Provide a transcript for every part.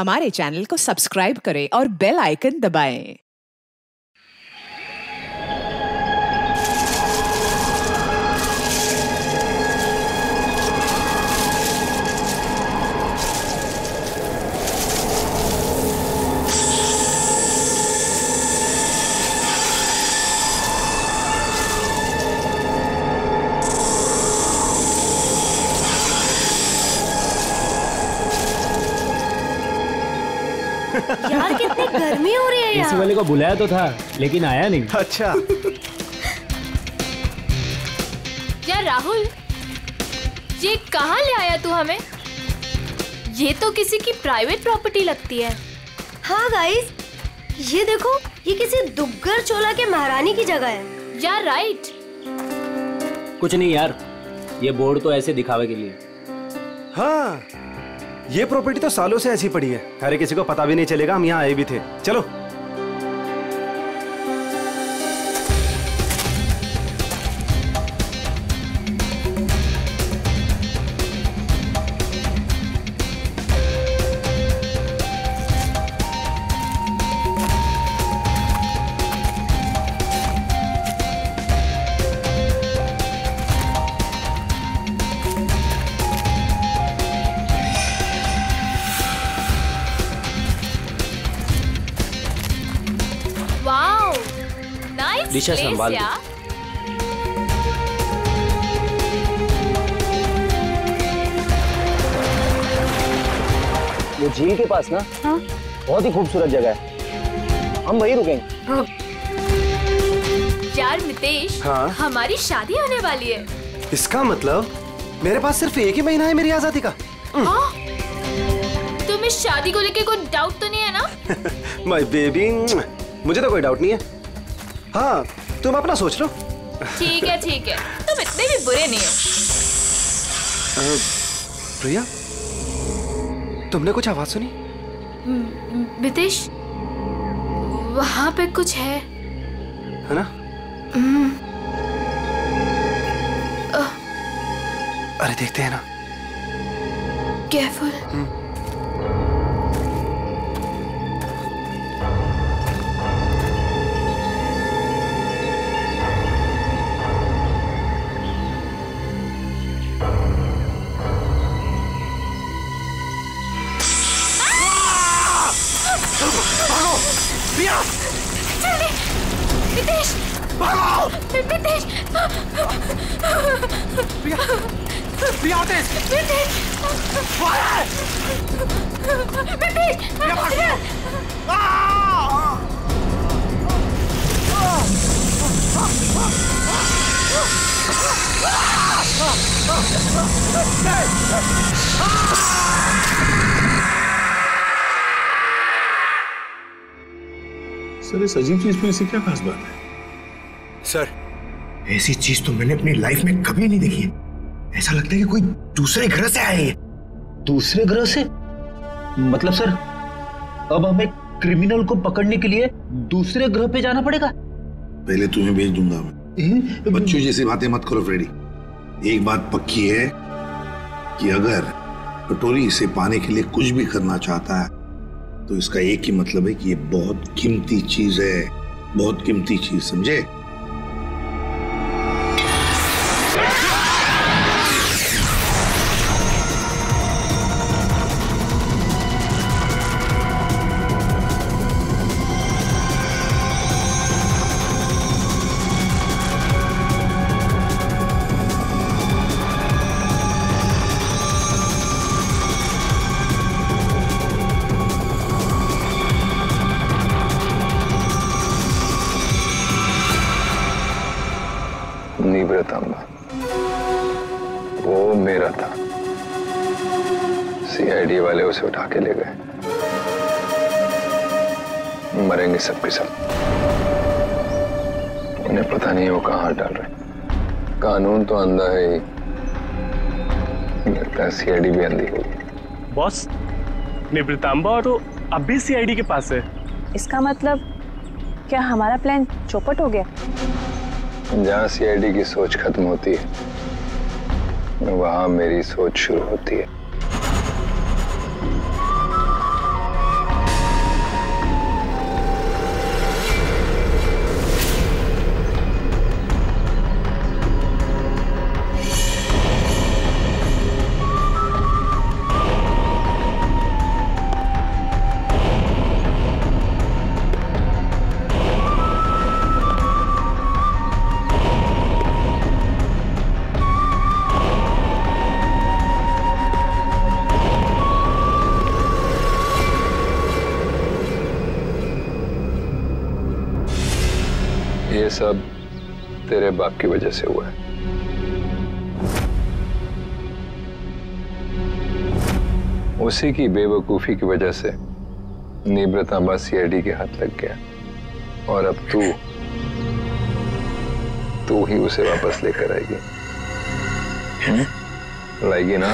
हमारे चैनल को सब्सक्राइब करें और बेल आइकन दबाएं। यार कितनी गर्मी हो रही है यार। एसी वाले को बुलाया तो था लेकिन आया नहीं। अच्छा यार राहुल, ये कहाँ ले आया तू हमें? ये तो किसी की प्राइवेट प्रॉपर्टी लगती है। हाँ गाइस, ये देखो, ये किसी दुग्गर चोला के महारानी की जगह है। यार राइट। कुछ नहीं यार, ये बोर्ड तो ऐसे दिखावे के लिए। हाँ, ये प्रॉपर्टी तो सालों से ऐसी पड़ी है, अरे किसी को पता भी नहीं चलेगा हम यहाँ आए भी थे। चलो दिशा संभाल दो। वो झील के पास ना, हाँ? बहुत ही खूबसूरत जगह है, हम वहीं रुकेंगे। हाँ। यार मितेश, हाँ? हमारी शादी होने वाली है। इसका मतलब मेरे पास सिर्फ एक ही महीना है मेरी आजादी का। हाँ? तुम्हें शादी को लेके कोई डाउट तो नहीं है ना? माय बेबी, मुझे तो कोई डाउट नहीं है। हाँ, तुम अपना सोच लो। ठीक है, तुम इतने भी बुरे नहीं हो। प्रिया, तुमने कुछ आवाज सुनी? मितेश, वहाँ पे कुछ है ना? अरे देखते हैं ना। केयरफुल। मितेश, भागो! मितेश! प्रिया, तेज! मितेश! सर, इस अजीब चीज में ऐसी क्या खास बात है? सर, ऐसी चीज तो मैंने अपनी लाइफ में कभी नहीं देखी है। ऐसा लगता है कि कोई दूसरे ग्रह से आए हैं। दूसरे ग्रह से? मतलब सर, अब हमें क्रिमिनल को पकड़ने के लिए दूसरे ग्रह पे जाना पड़ेगा? पहले तुम्हें भेज दूंगा मैं। बच्चों जैसी बातें मत करो फ्रेडी। एक बात पक्की है कि अगर कटोरी इसे पाने के लिए कुछ भी करना चाहता है तो इसका एक ही मतलब है कि ये बहुत कीमती चीज है, बहुत कीमती चीज, समझे? वो मेरा था, सीआईडी वाले उसे उठा के ले गए। मरेंगे सब के सब। उन्हें पता नहीं वो कहाँ डाल रहे। कानून तो अंधा है ही, लगता है सीआईडी भी अंधी होगी। बॉस, निवृतांबा तो अब भी सीआईडी के पास है। इसका मतलब क्या हमारा प्लान चौपट हो गया? जहाँ सीआईडी की सोच खत्म होती है, वहां मेरी सोच शुरू होती है। सब तेरे बाप की वजह से हुआ है। उसी की बेवकूफी की वजह से निब्रतांबा सीआईडी के हाथ लग गया और अब तू ही उसे वापस लेकर आएगी। लाएगी ना?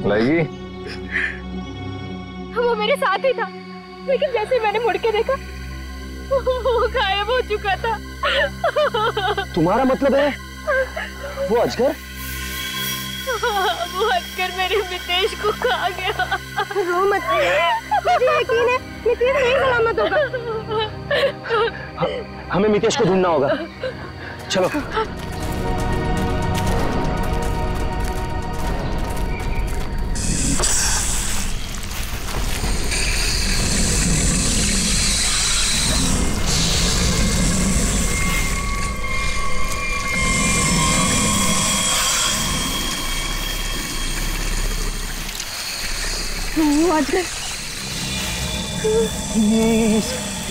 लाएगी? वो मेरे साथ ही था, लेकिन जैसे मैंने मुड़ के देखा वो गायब हो चुका था। तुम्हारा मतलब है वो अजगर? वो अजगर मेरे मितेश को खा गया। रो मत, मुझे यकीन है मितेश नहीं सलामत होगा। हमें मितेश को ढूंढना होगा, चलो।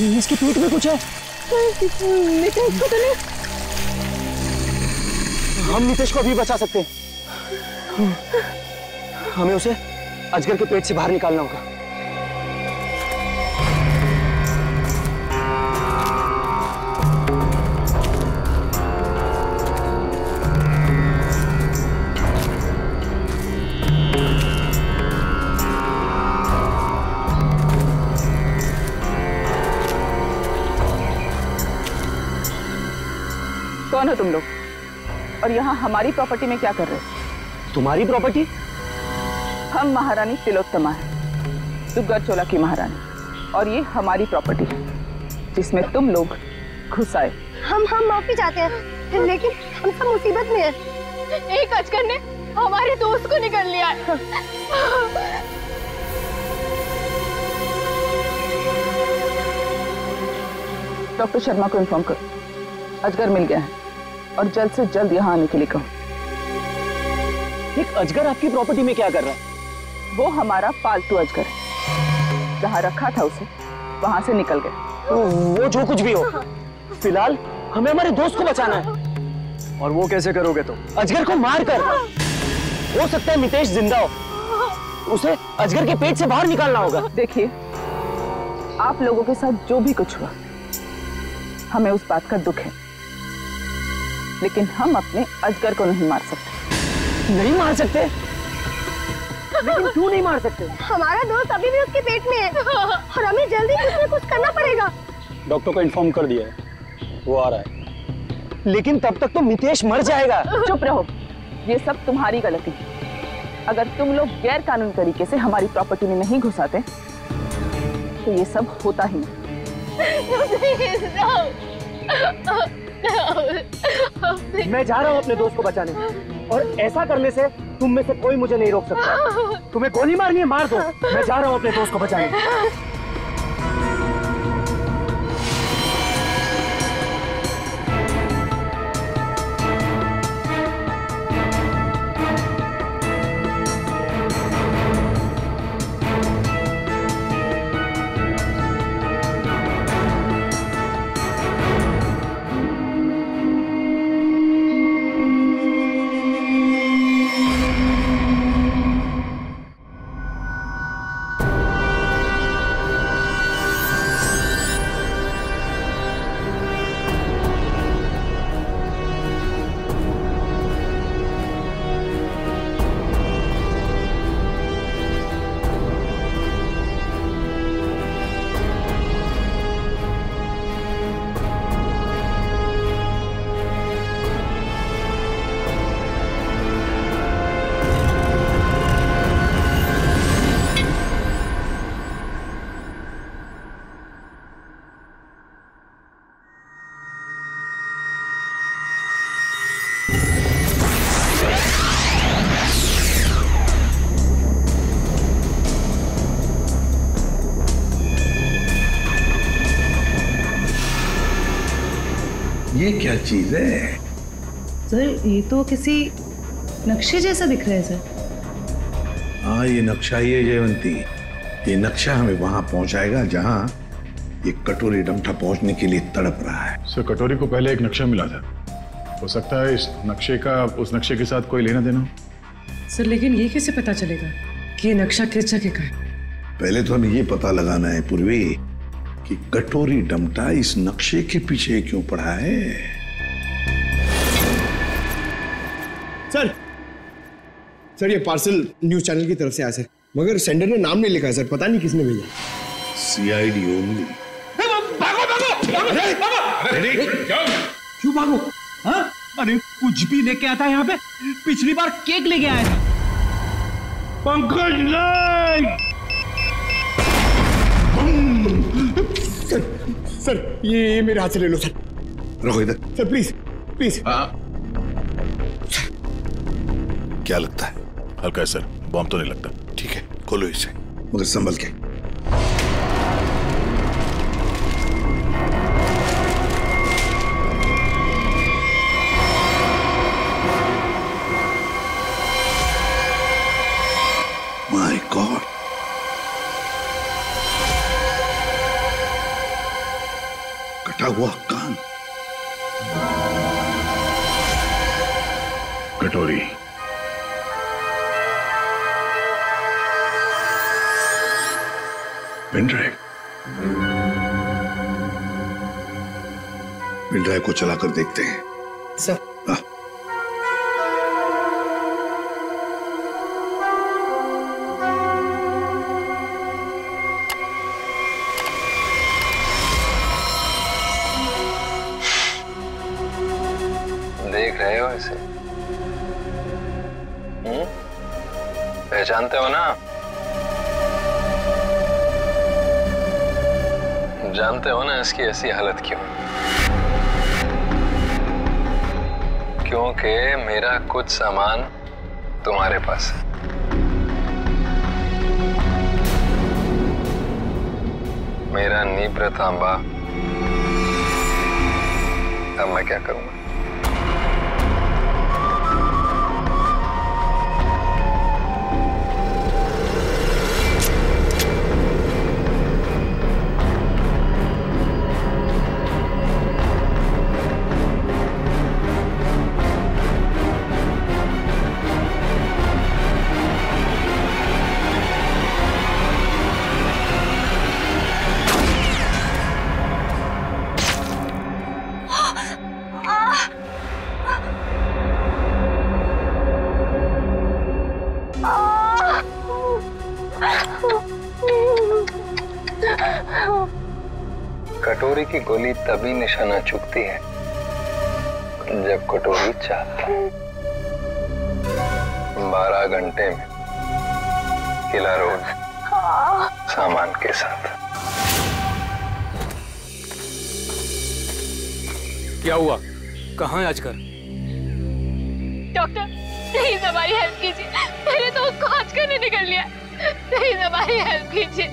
इसके पीठ में कुछ है। नितेश को तो नहीं। हम नितेश को अभी बचा सकते हैं। हमें उसे अजगर के पेट से बाहर निकालना होगा। कौन हो तुम लोग और यहाँ हमारी प्रॉपर्टी में क्या कर रहे हो? तुम्हारी प्रॉपर्टी? हम महारानी तिलोत्तमा है, दुग्गर चोला की महारानी, और ये हमारी प्रॉपर्टी है जिसमें तुम लोग घुस आए। हम माफी चाहते हैं, लेकिन हम सब मुसीबत में हैं। एक अजगर ने हमारे दोस्त को निकल लिया है। डॉक्टर शर्मा को इन्फॉर्म करो, अजगर मिल गया है और जल्द से जल्द यहाँ आने के लिए कहो। एक अजगर आपकी प्रॉपर्टी में क्या कर रहा है? वो हमारा पालतू अजगर है, जहाँ रखा था उसे वहां से निकल गया। वो जो कुछ भी हो, फिलहाल हमें हमारे दोस्त को बचाना है। और वो कैसे करोगे तुम? अजगर को मार कर। हो सकता है मितेश जिंदा हो, उसे अजगर के पेट से बाहर निकालना होगा। देखिए, आप लोगों के साथ जो भी कुछ हुआ हमें उस बात का दुख है, लेकिन हम अपने अजगर को नहीं मार सकते। नहीं मार सकते? लेकिन क्यों नहीं मार सकते? हमारा दोस्त अभी भी उसके पेट में है और हमें जल्दी कुछ न कुछ करना पड़ेगा। डॉक्टर को इन्फॉर्म कर दिया है, वो आ रहा है। लेकिन तब तक तो मितेश मर जाएगा। चुप रहो, ये सब तुम्हारी गलती है। अगर तुम लोग गैर कानूनी तरीके से हमारी प्रॉपर्टी में नहीं घुसाते तो ये सब होता ही नहीं। मैं जा रहा हूँ अपने दोस्त को बचाने, और ऐसा करने से तुम में से कोई मुझे नहीं रोक सकता। तुम्हें गोली मारनी है, मार दो। मैं जा रहा हूँ अपने दोस्त को बचाने। ये क्या चीज है? सर, ये तो किसी नक्शे जैसा दिख रहा है सर। हाँ, ये नक्शा ही है जयवंती। ये नक्शा हमें वहां पहुंचाएगा जहां ये कटोरी डमठा पहुंचने के लिए तड़प रहा है। सर, कटोरी को पहले एक नक्शा मिला था, हो सकता है इस नक्शे का उस नक्शे के साथ कोई लेना देना हो। सर लेकिन ये कैसे पता चलेगा कि ये नक्शा किस जगह का है? पहले तो हमें ये पता लगाना है पूर्वी कि कटोरी डमटा इस नक्शे के पीछे क्यों पड़ा है। सर ये पार्सल न्यूज चैनल की तरफ से आया सर, मगर सेंडर ने नाम नहीं लिखा है सर, पता नहीं किसने भेजा। CID only. क्यों भागो? हाँ? अरे कुछ भी लेके आता है यहाँ पे। पिछली बार केक लेके आया था। पंकज नहीं। सर ये मेरे हाथ से ले लो सर। रखो इधर। Sir please please. क्या लगता है? हल्का है सर, बॉम्ब तो नहीं लगता। ठीक है, खोलो इसे, मगर संभल के। माय गॉड, कटा हुआ कान। कटोरी, पेन ड्राइव। पेन ड्राइव को चलाकर देखते हैं। सर देख रहे हो इसे? पहचानते हो ना? जानते हो ना इसकी ऐसी हालत क्यों? क्योंकि मेरा कुछ सामान तुम्हारे पास है। मेरा नीब्र तांबा। अब मैं क्या करूंगा? कटोरी की गोली तभी निशाना चुकती है जब कटोरी चाहता है। 12 घंटे में किला रोड सामान के साथ। क्या हुआ? कहाँ है आजकल? डॉक्टर प्लीज हमारी हेल्प कीजिए, मेरे दोस्त को आजकल ने निकल लिया। प्लीज हमारी हेल्प कीजिए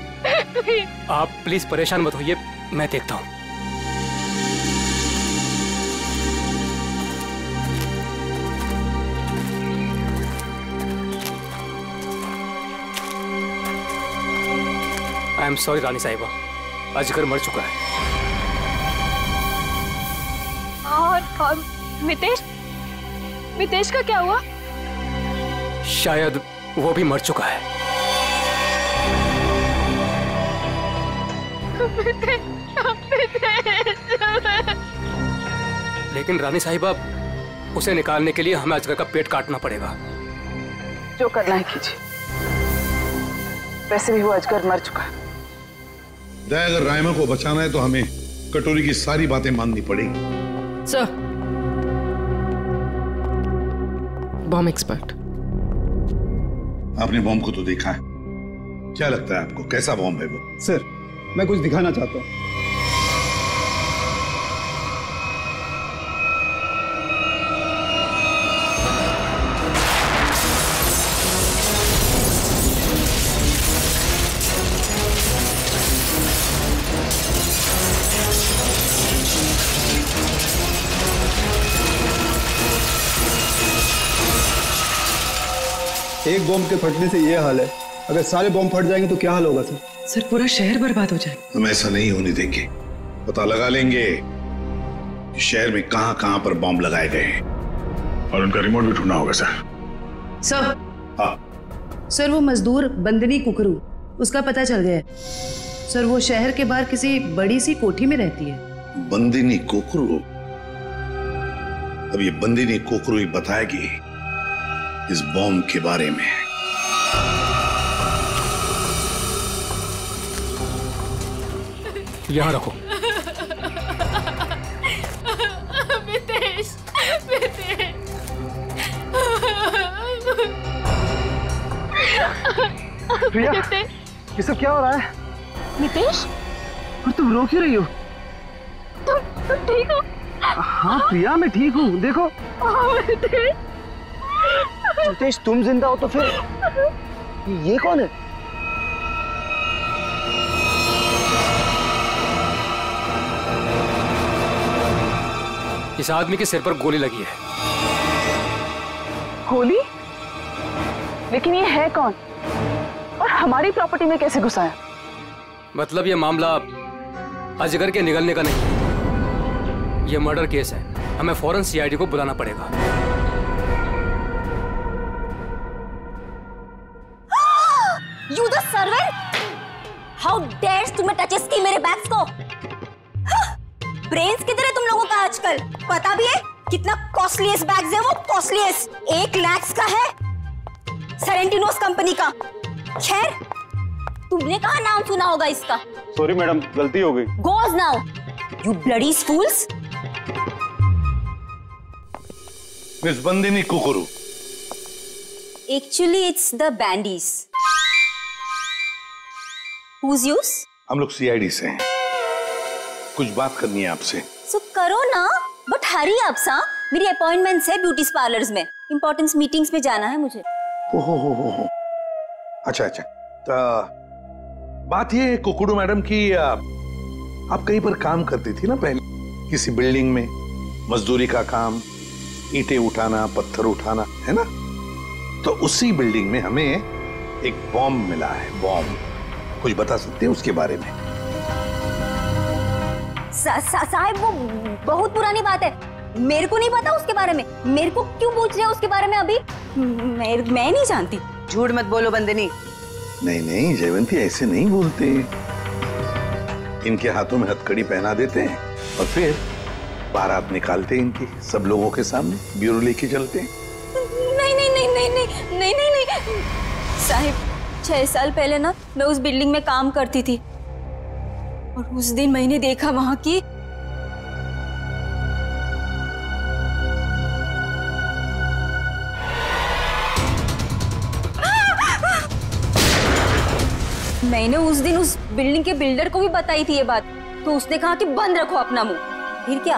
प्लीज। आप प्लीज परेशान मत होइए, मैं देखता हूँ। आई एम सॉरी रानी साहिबा, अजगर मर चुका है। और मितेश, मितेश का क्या हुआ? शायद वो भी मर चुका है। लेकिन रानी साहिबा, उसे निकालने के लिए हमें अजगर का पेट काटना पड़ेगा। जो करना है कीजिए, वैसे भी वो अजगर मर चुका है। अगर रायमा को बचाना है तो हमें कटोरी की सारी बातें माननी पड़ेगी। Sir, bomb expert. आपने बॉम्ब को तो देखा है, क्या लगता है आपको कैसा बॉम्ब है वो? सर, मैं कुछ दिखाना चाहता हूँ। एक बॉम्ब के फटने से ये हाल है, अगर सारे बॉम्ब फट जाएंगे तो क्या हाल होगा सर? सर पूरा शहर बर्बाद हो जाए। हम ऐसा नहीं होने देंगे। पता लगा लेंगे कि शहर में कहां कहां पर बॉम्ब लगाए गए हैं। और उनका रिमोट भी ढूंढना होगा सर। सर। हाँ सर वो मजदूर बंदनी कुकरू, उसका पता चल गया है। सर वो शहर के बाहर किसी बड़ी सी कोठी में रहती है। बंदिनी कोकरू? अब ये बंदिनी कोकरू ही बताएगी इस बॉम्ब के बारे में। यहाँ रखो। मितेश, मितेश। प्रिया, ये सब क्या हो रहा है? मितेश, और तुम रो क्यों रही हो? तुम ठीक हो? हाँ प्रिया, मैं ठीक हूँ। देखो मितेश, तुम जिंदा हो तो फिर ये कौन है? इस आदमी के सिर पर गोली लगी है। गोली? लेकिन ये है कौन और हमारी प्रॉपर्टी में कैसे घुसा है? मतलब ये मामला अजगर के निगलने का नहीं, ये मर्डर केस है। हमें फौरन सीआईडी को बुलाना पड़ेगा। You the servant? How dares तुम्हें टचेस की मेरे बैग्स को? ब्रेन्स किधर है तुम लोगों का आजकल? पता भी है कितना कॉस्टलीस्ट बैग्स है वो? कॉस्टलीस्ट 1 लाख का है, सेरेंटिनोस कंपनी का। खैर, तुमने कहाँ नाम सुना होगा इसका? सॉरी मैडम, गलती हो गई। Goes now, you bloody fools! Miss Bandini Kukru. Actually, it's the bandies. Who's yours? हम लोग सीआईडी से हैं। कुछ बात करनी है आपसे। So करो ना, बट हरी आप सा। मेरी अपॉइंटमेंट्स है ब्यूटी पार्लर्स में। इंपॉर्टेंट मीटिंग्स में जाना है मुझे। हो। अच्छा। तो बात ये है कुकड़ू मैडम की, आप कहीं पर काम करती थी ना पहले, किसी बिल्डिंग में मजदूरी का काम, ईंटें उठाना, पत्थर उठाना, है ना? तो उसी बिल्डिंग में हमें एक बॉम्ब मिला है। बॉम्ब, कुछ बता सकते हैं उसके बारे में? साहब वो बहुत पुरानी बात है, मेरे को नहीं पता उसके बारे में। मेरे को क्यों पूछ रहे हो उसके बारे में अभी? मैं नहीं जानती। झूठ मत बोलो बंदनी। नहीं जयवंती, ऐसे नहीं बोलते। इनके हाथों में हथकड़ी पहना देते हैं और फिर बारात निकालते हैं इनकी, सब लोगों के सामने ब्यूरो लेके चलते हैं। नहीं साहिब, 6 साल पहले ना मैं उस बिल्डिंग में काम करती थी और उस दिन मैंने देखा वहां की मैंने उस दिन उस बिल्डिंग के बिल्डर को भी बताई थी ये बात, तो उसने कहा कि बंद रखो अपना मुंह। फिर क्या,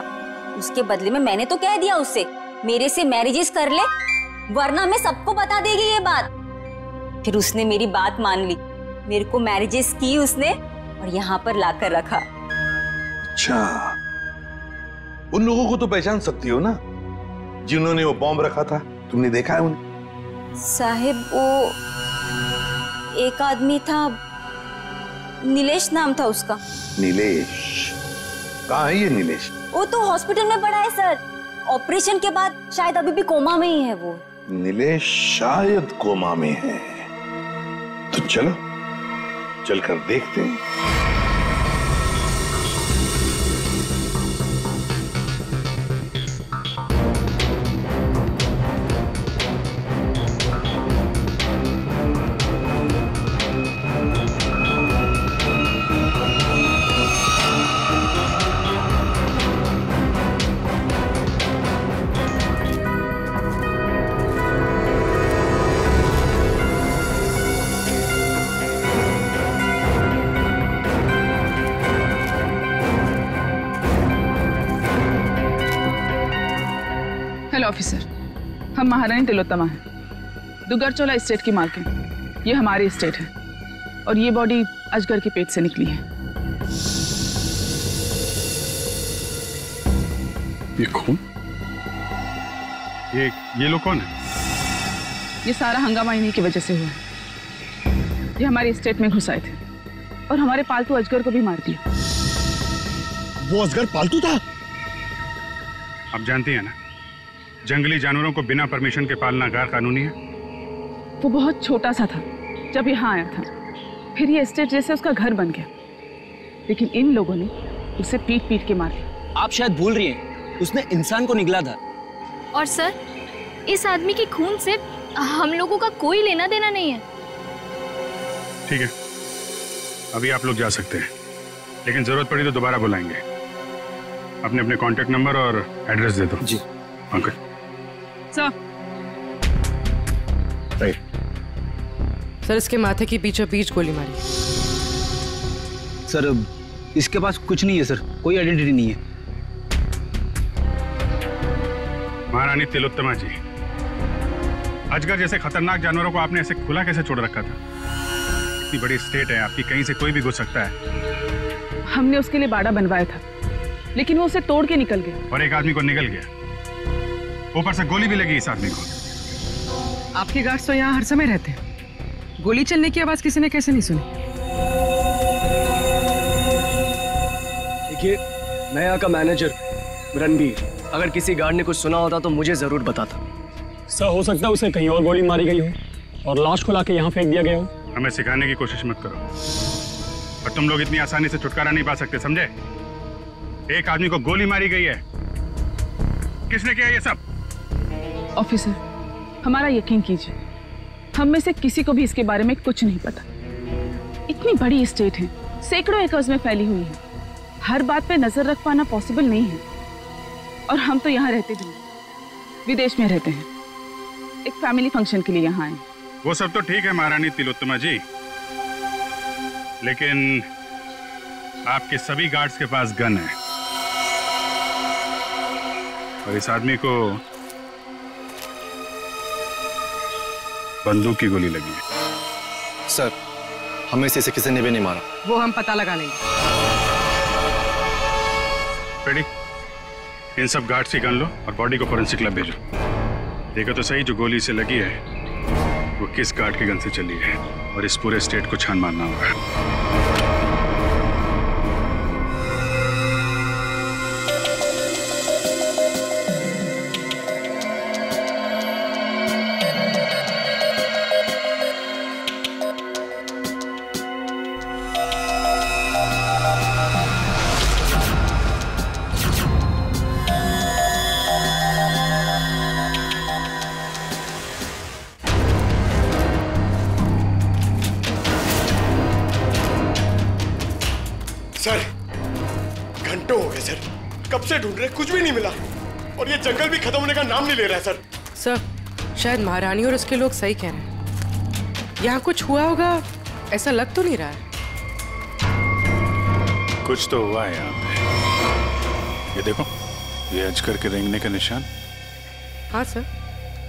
उसके बदले में मैंने तो कह दिया उससे मेरे से मैरिजेस कर ले, वरना मैं सबको बता देगी ये बात। फिर उसने मेरी बात मान ली, मेरे को मैरिजेस की उसने और यहाँ पर लाकर रखा। अच्छा, उन लोगों को तो पहचान सकती हो ना जिन्होंने वो बॉम्ब रखा था? तुमने देखा है उन्हें? साहिब वो एक आदमी था, नीलेश नाम था उसका। नीलेश? कहाँ है ये नीलेश? वो तो हॉस्पिटल में पड़ा है सर, ऑपरेशन के बाद शायद अभी भी कोमा में ही है वो। नीलेश शायद कोमा में है, तो चलो चलकर देखते हैं। ऑफिसर, हम महारानी तिलोत्तमा हैं, दुग्गरचोला एस्टेट की मालकिन। ये हमारी एस्टेट है और ये बॉडी अजगर के पेट से निकली है। ये कौन? ये लोग कौन है? ये सारा हंगामा इन्हीं की वजह से हुआ है। ये हमारी एस्टेट में घुस आए थे और हमारे पालतू अजगर को भी मार दिया। वो अजगर पालतू था? आप जानती हैं ना, जंगली जानवरों को बिना परमिशन के पालना गैर कानूनी है। वो बहुत छोटा सा था जब यहाँ आया था, फिर ये एस्टेट जैसे उसका घर बन गया, लेकिन इन लोगों ने उसे पीट पीट के मार दिया। आप शायद भूल रही हैं, उसने इंसान को निगला था। और सर, इस आदमी के खून से हम लोगों का कोई लेना देना नहीं है। ठीक है, अभी आप लोग जा सकते हैं, लेकिन जरूरत पड़ी तो दोबारा बुलाएंगे। अपने अपने कांटेक्ट नंबर और एड्रेस दे दो। जी। Okay sir. सर, इसके माथे की बीचों बीच गोली मारी। सर, इसके पास कुछ नहीं है सर, कोई आइडेंटिटी नहीं है। महारानी तिलोत्तमा जी, अजगर जैसे खतरनाक जानवरों को आपने ऐसे खुला कैसे छोड़ रखा था? इतनी बड़ी स्टेट है आपकी, कहीं से कोई भी घुस सकता है। हमने उसके लिए बाड़ा बनवाया था, लेकिन वो उसे तोड़ के निकल गया। और एक आदमी को निकल गया, ऊपर से गोली भी लगी इस आदमी को। आपके गार्ड्स तो यहाँ हर समय रहते हैं, गोली चलने की आवाज किसी ने कैसे नहीं सुनी? देखिए, मैं यहाँ का मैनेजर रणबीर, अगर किसी गार्ड ने कुछ सुना होता तो मुझे जरूर बताता। सर, हो सकता है उसे कहीं और गोली मारी गई हो और लाश को लाके यहाँ फेंक दिया गया हो। हमें सिखाने की कोशिश मत करो, और तुम लोग इतनी आसानी से छुटकारा नहीं पा सकते, समझे? एक आदमी को गोली मारी गई है, किसने किया ये सब? ऑफिसर, हमारा यकीन कीजिए, हम में से किसी को भी इसके बारे में कुछ नहीं पता। इतनी बड़ी स्टेट है, सैकड़ों एकर्स में फैली हुई है, हर बात पे नजर रख पाना पॉसिबल नहीं है। और हम तो यहाँ रहते भी नहीं, विदेश में रहते हैं, एक फैमिली फंक्शन के लिए यहाँ आए। वो सब तो ठीक है महारानी तिलोत्तमा जी, लेकिन आपके सभी गार्ड्स के पास गन है, और इस आदमी को बंदूक की गोली लगी है। सर, हमें से इसे किसी ने भी नहीं मारा। वो हम पता लगा लेंगे। रेडी? इन सब गार्ड्स की गन लो और बॉडी को फोरेंसिक लैब भेजो। देखो तो सही, जो गोली से लगी है वो किस गार्ड की गन से चली है, और इस पूरे स्टेट को छान मारना होगा। सर, घंटों हो गए सर, कब से ढूंढ रहे, कुछ भी नहीं मिला, और ये जंगल भी खत्म होने का नाम नहीं ले रहा है सर। सर, शायद महारानी और उसके लोग सही कह रहे हैं, यहाँ कुछ हुआ होगा, ऐसा लग तो नहीं रहा है। कुछ तो हुआ है यहाँ पे। ये देखो, ये अजगर के रेंगने का निशान। हाँ सर,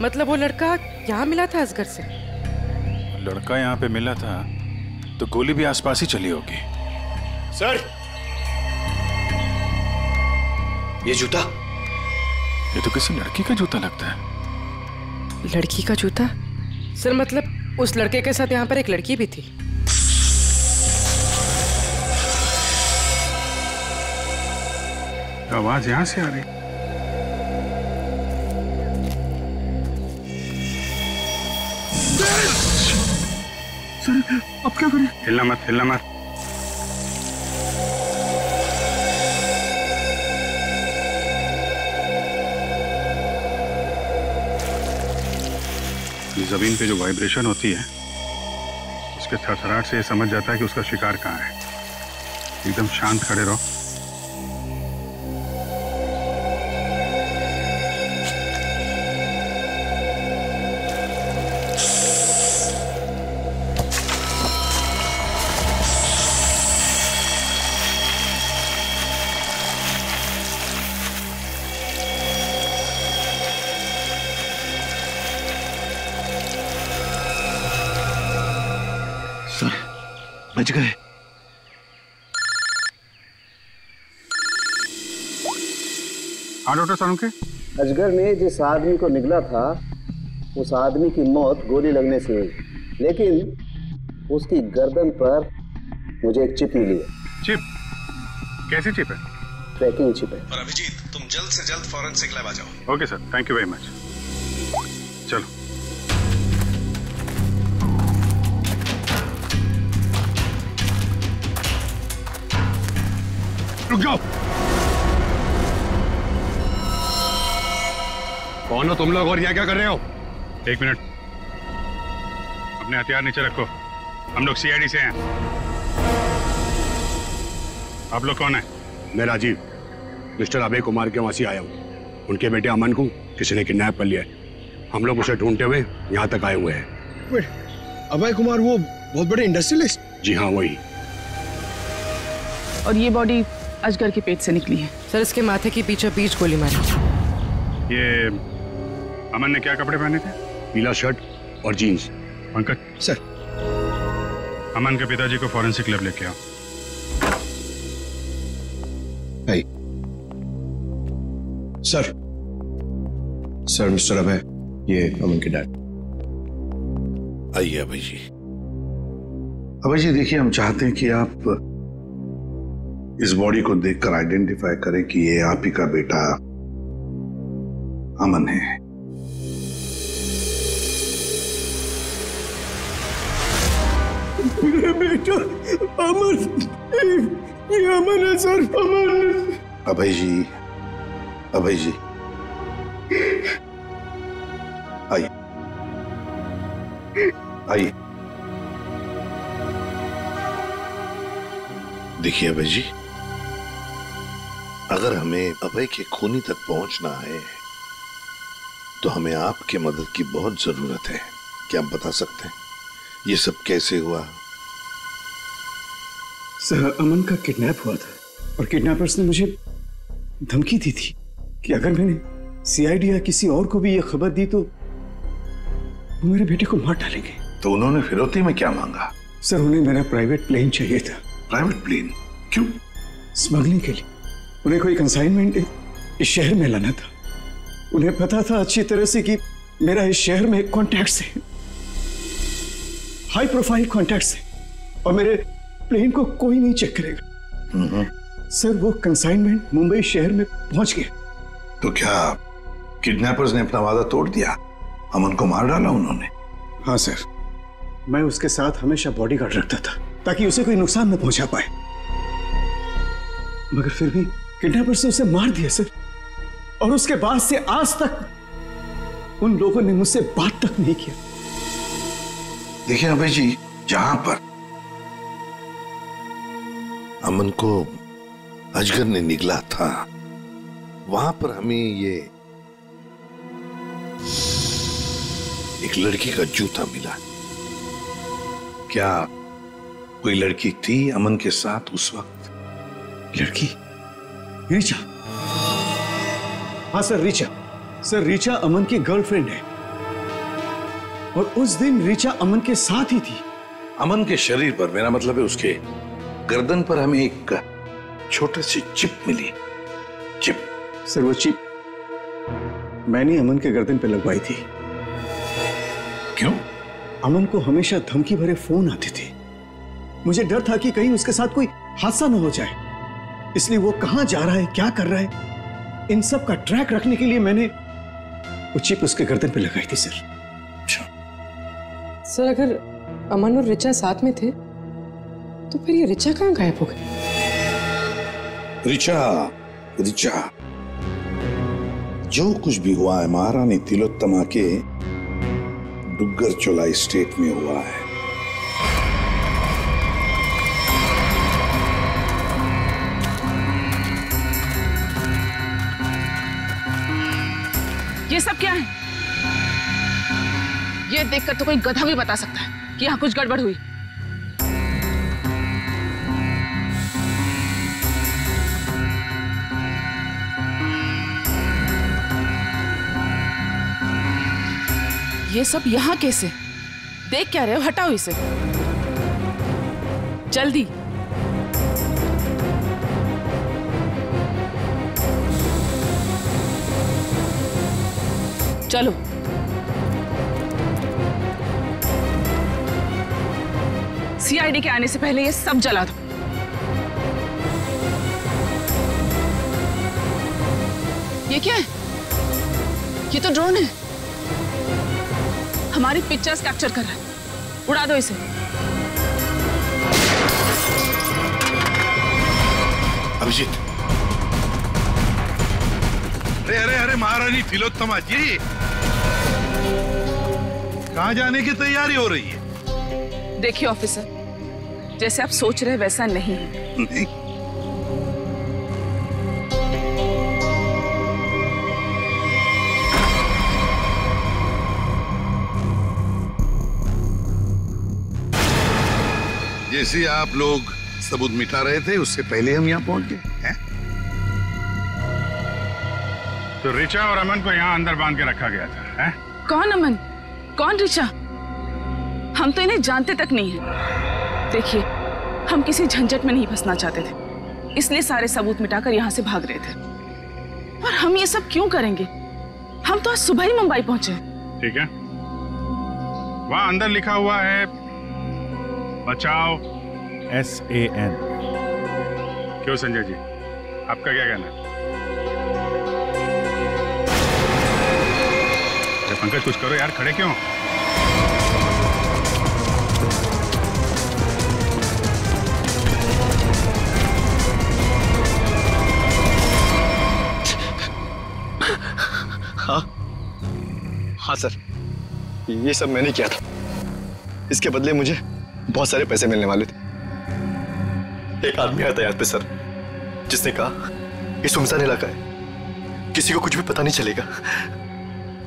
मतलब वो लड़का यहाँ मिला था अजगर से। लड़का यहाँ पे मिला था तो गोली भी आसपास ही चली होगी। सर, ये जूता, ये तो किसी लड़की का जूता लगता है। लड़की का जूता? सर, मतलब उस लड़के के साथ यहाँ पर एक लड़की भी थी। आवाज यहाँ से आ रही। सर, अब क्या करें? हिलना मत, हिलना मत। जमीन पे जो वाइब्रेशन होती है, उसके थरथराहट से ये समझ जाता है कि उसका शिकार कहाँ है। एकदम शांत खड़े रहो। सर, बच गए। हाँ डॉक्टर सालुंके। अजगर ने जिस आदमी को निगला था, उस आदमी की मौत गोली लगने से हुई, लेकिन उसकी गर्दन पर मुझे एक चिप मिली है। चिप? कैसी चिप है? ट्रैकिंग चिप है। और अभिजीत, तुम जल्द से जल्द फॉरेंसिक लैब आ जाओ। Okay sir, thank you very much. चलो। रुक जाओ। कौन हो तुम लोग और यहाँ क्या कर रहे हो? एक मिनट, अपने हथियार नीचे रखो। हम लोग सीआईडी से हैं। आप लोग कौन है? मैं राजीव, मिस्टर अभय कुमार के वहां से आया हूँ। उनके बेटे अमन को किसी ने किडनैप कर लिया है। हम लोग उसे ढूंढते हुए यहाँ तक आए हुए हैं। अभय कुमार वो बहुत बड़े इंडस्ट्रियलिस्ट? जी हाँ, वही। और ये बॉडी अजगर के पेट से निकली है। सर, इसके माथे की पीछे बीच गोली मारी। ये अमन ने क्या कपड़े पहने थे? पीला शर्ट और जीन्स। पंकज सर, अमन के पिताजी को फॉरेंसिक लैब लेके आओ। सर मिस्टर अभय, ये अमन के डैड। आइए अभय जी। अभय जी देखिए, हम चाहते हैं कि आप इस बॉडी को देखकर आइडेंटिफाई करें कि ये आप ही का बेटा अमन है। मेरा बेटा अमन, ये अमन है सर, अमन। अभय जी, अभय जी आइए आइए। देखिए अभय जी, अगर हमें अभय के खूनी तक पहुंचना है तो हमें आपके मदद की बहुत जरूरत है। क्या आप बता सकते हैं ये सब कैसे हुआ? सर, अमन का किडनैप हुआ था और किडनैपर्स ने मुझे धमकी दी थी कि अगर मैंने सीआईडी या किसी और को भी ये खबर दी तो वो मेरे बेटे को मार डालेंगे। तो उन्होंने फिरौती में क्या मांगा? सर, उन्हें मेरा प्राइवेट प्लेन चाहिए था। Private plane? क्यों? स्मगलिंग के लिए। उन्हें कोई कंसाइनमेंट इस शहर में लाना था। उन्हें पता था अच्छी तरह से कि मेरा इस शहर में कॉन्टैक्ट्स है, हाई प्रोफाइल कॉन्टैक्ट्स है, और मेरे प्लेन को कोई नहीं चेक करेगा। सर, वो कंसाइनमेंट मुंबई शहर में पहुंच गया। तो क्या किडनैपर्स ने अपना वादा तोड़ दिया? अमन को मार डाला उन्होंने? हाँ सर, मैं उसके साथ हमेशा बॉडीगार्ड रखता था ताकि उसे कोई नुकसान न पहुंचा पाए, मगर फिर भी किडनैपर्स ने उसे मार दिया सर। और उसके बाद से आज तक उन लोगों ने मुझसे बात तक नहीं किया। देखिए अभय जी, जहां पर अमन को अजगर ने निगला था वहां पर हमें ये एक लड़की का जूता मिला। क्या कोई लड़की थी अमन के साथ उस वक्त? लड़की? रीचा? हाँ सर, रीचा। सर, रीचा अमन की गर्लफ्रेंड है और उस दिन रीचा अमन के साथ ही थी। अमन के शरीर पर, मेरा मतलब है उसके गर्दन पर, हमें एक छोटी सी चिप मिली। चिप? सर, वो चिप मैंने अमन के गर्दन पे लगवाई थी। क्यों? अमन को हमेशा धमकी भरे फोन आते थे। मुझे डर था कि कहीं उसके साथ कोई हादसा न हो जाए, इसलिए वो कहां जा रहा है, क्या कर रहा है, इन सब का ट्रैक रखने के लिए मैंने वो चिप उसके गर्दन पे लगाई थी सर। सर, अगर अमन और रिचा साथ में थे तो फिर ये रिचा कहाँ गायब हो गई? रिचा, जो कुछ भी हुआ है महारानी तिलोत्तमा के डुग्गर चोलाई स्टेट में हुआ है। ये सब क्या है? ये देखकर तो कोई गधा भी बता सकता है कि यहाँ कुछ गड़बड़ हुई। ये सब यहाँ कैसे? देख क्या रहे हो? हटाओ इसे जल्दी। चलो। सीआईडी के आने से पहले ये सब जला दो। ये क्या है? ये तो ड्रोन है, हमारी पिक्चर्स कैप्चर कर रहा है। उड़ा दो इसे। अभिजीत, अरे अरे अरे महारानी तिलोत्तमा जी, कहाँ जाने की तैयारी हो रही है? देखिए ऑफिसर, जैसे आप सोच रहे वैसा नहीं है। नहीं? जैसे आप लोग सबूत मिटा रहे थे उससे पहले हम यहाँ पहुंच गए हैं। तो रिचा और अमन को यहाँ अंदर बांध के रखा गया था, हैं? कौन अमन, कौन रिचा? हम तो इन्हें जानते तक नहीं है। देखिए, हम किसी झंझट में नहीं फंसना चाहते थे, इसलिए सारे सबूत मिटाकर यहाँ से भाग रहे थे। और हम ये सब क्यों करेंगे? हम तो आज सुबह ही मुंबई पहुंचे। ठीक है, वहां अंदर लिखा हुआ है बचाओ SAN। क्यों संजय जी, आपका क्या कहना है? पंकज कुछ करो यार, खड़े क्यों? हाँ सर, ये सब मैंने किया था। इसके बदले मुझे बहुत सारे पैसे मिलने वाले थे। एक आदमी आया था यहाँ पे सर, जिसने कहा ये सुनसान इलाका है, किसी को कुछ भी पता नहीं चलेगा।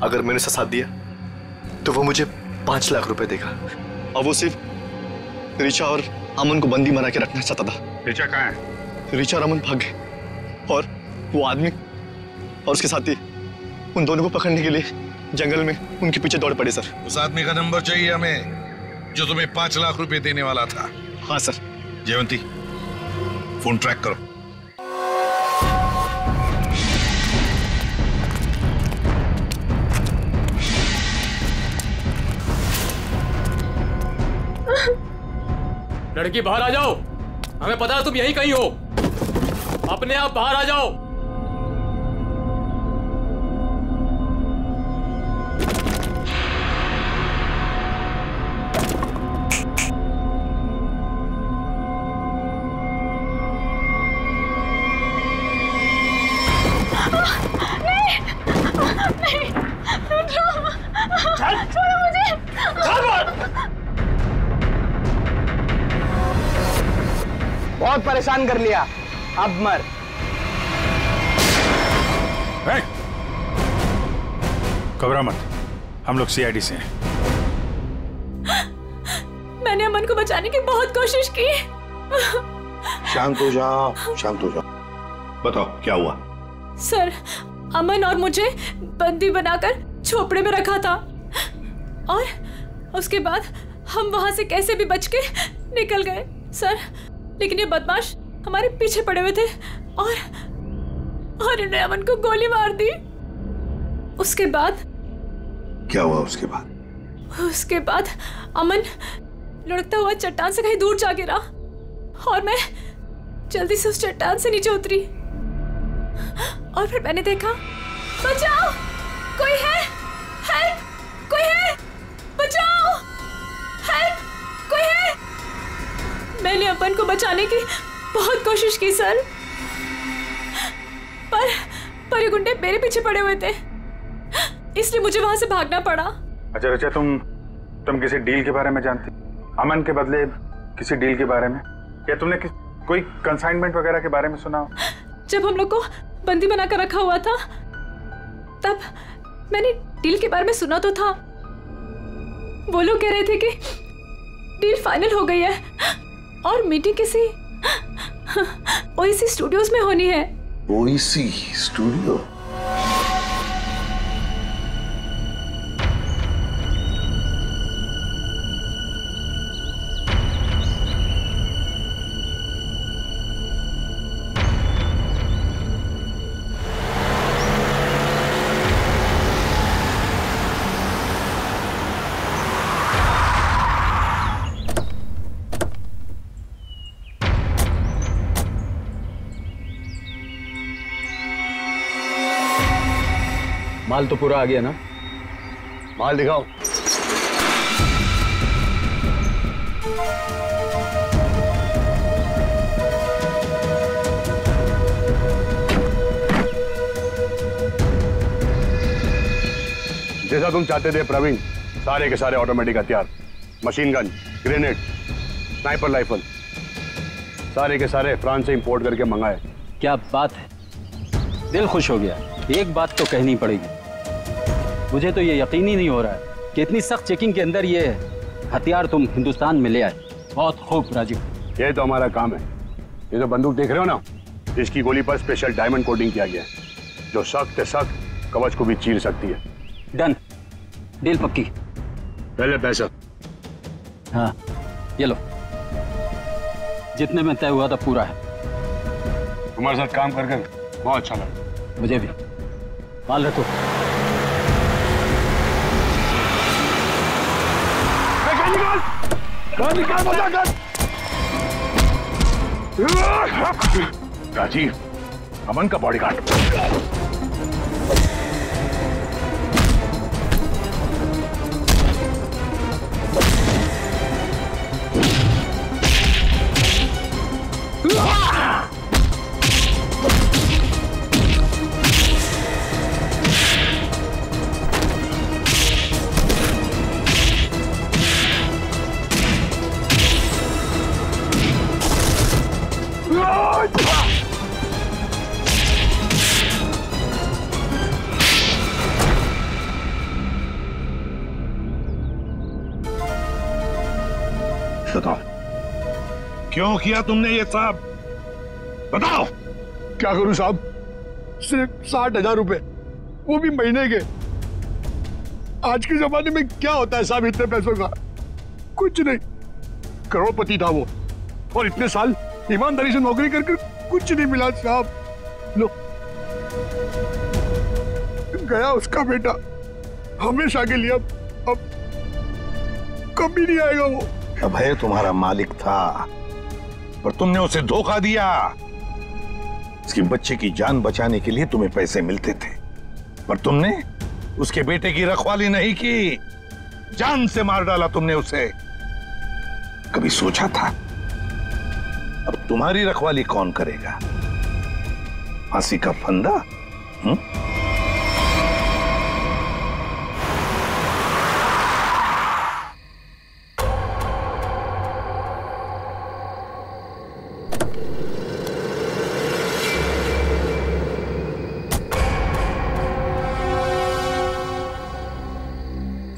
अगर मैंने उसका साथ दिया तो वो मुझे 5 लाख रुपए देगा। और वो सिर्फ रिचा और अमन को बंदी बना के रखना चाहता था। रिचा कहाँ है? रिचा और अमन भाग गए और वो आदमी और उसके साथी उन दोनों को पकड़ने के लिए जंगल में उनके पीछे दौड़ पड़े सर। उस आदमी का नंबर चाहिए हमें, जो तुम्हें 5 लाख रुपए देने वाला था। हाँ सर। जयवंती, फोन ट्रैक करो। लड़की बाहर आ जाओ, हमें पता है तुम यहीं कहीं हो। अपने आप बाहर आ जाओ। बहुत परेशान कर लिया, अब मर। घबरा मत, हम लोग CID से हैं। मैंने अमन को बचाने की बहुत कोशिश की। शांत हो जाओ, शांत हो जाओ। बताओ क्या हुआ? सर, अमन और मुझे बंदी बनाकर झोपड़े में रखा था और उसके बाद हम वहां से कैसे भी बच के निकल गए सर, लेकिन ये बदमाश हमारे पीछे पड़े हुए थे और इन्होंने अमन को गोली मार दी। उसके बाद क्या हुआ? उसके बाद अमन लुढ़कता हुआ चट्टान से कहीं दूर जा गिरा और मैं जल्दी से उस चट्टान से नीचे उतरी और फिर मैंने देखा, बचाओ, कोई है, हेल्प, कोई है, बचाओ, हेल्प, कोई है। मैंने अमन को बचाने की बहुत कोशिश की सर, पर ये गुंडे मेरे पीछे पड़े हुए थे, इसलिए मुझे वहां से भागना पड़ा। अच्छा रिचा, तुम किसी डील के बारे में जानती? अमन के बदले किसी डील के बारे में, या तुमने कोई कंसाइनमेंट वगैरह के बारे में सुना? जब हम लोग को बंदी बनाकर रखा हुआ था तब मैंने डील के बारे में सुना तो था। वो लोग कह रहे थे कि डील फाइनल हो गई है और मीटिंग किसी OEC स्टूडियोज में होनी है। OEC studio? माल तो पूरा आ गया ना? माल दिखाओ। जैसा तुम चाहते थे प्रवीण, सारे के सारे ऑटोमेटिक हथियार, machine gun, grenade, sniper rifle, सारे के सारे फ्रांस से इंपोर्ट करके मंगाए। क्या बात है, दिल खुश हो गया। एक बात तो कहनी पड़ेगी, मुझे तो ये यकीन ही नहीं हो रहा है कि इतनी सख्त चेकिंग के अंदर ये हथियार तुम हिंदुस्तान में ले आए। बहुत खूब राजीव, ये तो हमारा काम है। ये जो बंदूक देख रहे हो ना, इसकी गोली पर स्पेशल डायमंड कोटिंग किया गया है, जो सख्त सख्त कवच को भी चीर सकती है। डन, डील पक्की। पहले पैसा। हाँ ये लो, जितने में तय हुआ था पूरा है। तुम्हारे साथ काम कर बहुत अच्छा लगा। मुझे भी। माल रखो। राजीव, अमन का बॉडीगार्ड। बताओ, क्यों किया तुमने ये साहब? बताओ। क्या करूं साहब, सिर्फ 60,000 रुपए, वो भी महीने के। आज के जमाने में क्या होता है साहब इतने पैसों का? कुछ नहीं। करोड़पति था वो, और इतने साल ईमानदारी से नौकरी करके कुछ नहीं मिला साहब। लो, गया उसका बेटा, हमेशा के लिए। अब कभी नहीं आएगा वो। अभय तुम्हारा मालिक था, पर तुमने उसे धोखा दिया। उसके बच्चे की जान बचाने के लिए तुम्हें पैसे मिलते थे, पर तुमने उसके बेटे की रखवाली नहीं की, जान से मार डाला तुमने उसे। कभी सोचा था अब तुम्हारी रखवाली कौन करेगा? फांसी का फंदा?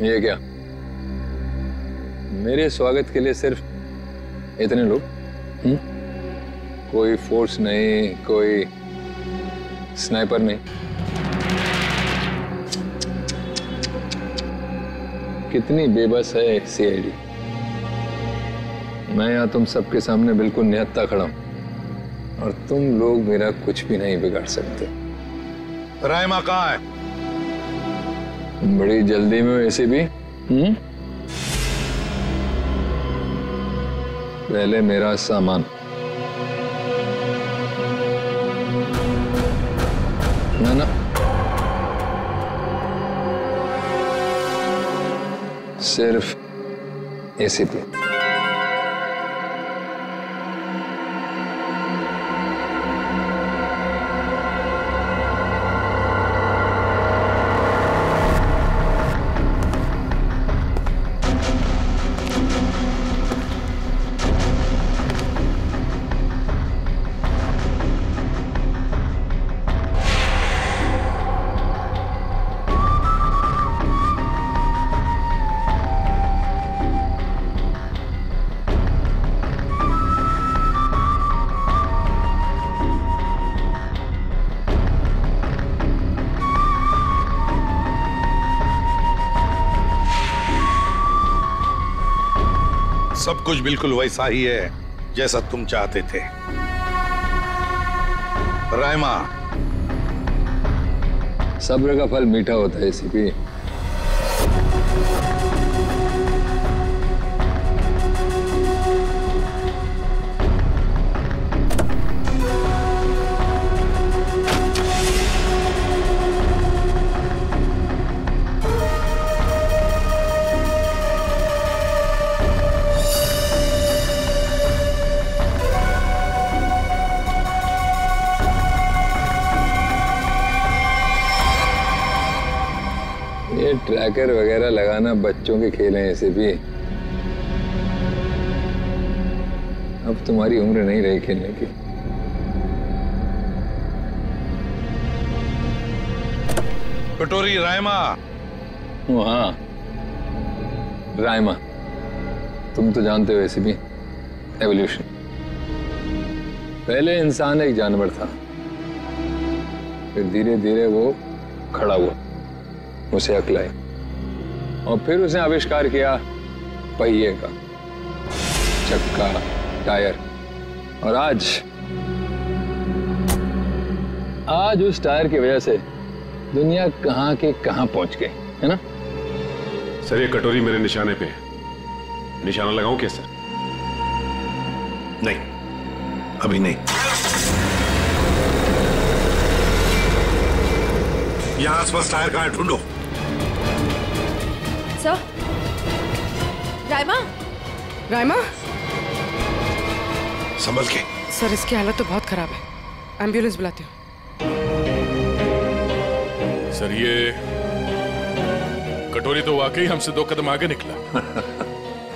ये क्या, मेरे स्वागत के लिए सिर्फ इतने लोग? कोई फोर्स नहीं, कोई स्नाइपर नहीं। कितनी बेबस है सीआईडी। मैं यहाँ तुम सबके सामने बिल्कुल निहत्था खड़ा हूं, और तुम लोग मेरा कुछ भी नहीं बिगाड़ सकते। रायमा कहाँ है? बड़ी जल्दी में वैसे भी। पहले मेरा सामान। ना सिर्फ एसीपी। सब कुछ बिल्कुल वैसा ही है जैसा तुम चाहते थे। रायमा, सब्र का फल मीठा होता है एसीपी। ट्रैकर वगैरह लगाना बच्चों के खेल हैं ऐसे भी। अब तुम्हारी उम्र नहीं रही खेलने की। कटोरी रायमा। हाँ रायमा, तुम तो जानते हो ऐसे भी एवोल्यूशन। पहले इंसान एक जानवर था, फिर धीरे धीरे वो खड़ा हुआ, उसे अक्ल आई और फिर उसने आविष्कार किया पहिए का, चक्का, टायर। और आज उस टायर की वजह से दुनिया कहां के कहां पहुंच गई है ना। सर ये कटोरी मेरे निशाने पे है, निशाना लगाऊं क्या सर? नहीं, अभी नहीं। यहां आसपास टायर कहां है, ढूंढो। सर, रायमा, रायमा, संभल के। सर इसकी हालत तो बहुत खराब है, एम्बुलेंस बुलाती हूँ। सर ये कटोरी तो वाकई हमसे 2 कदम आगे निकला।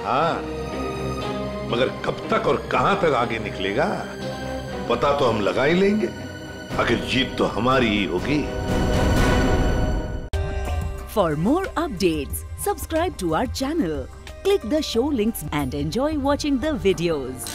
हाँ, मगर कब तक और कहां तक आगे निकलेगा पता तो हम लगा ही लेंगे। आखिर जीत तो हमारी ही होगी। For more updates, subscribe to our channel, click the show links and enjoy watching the videos.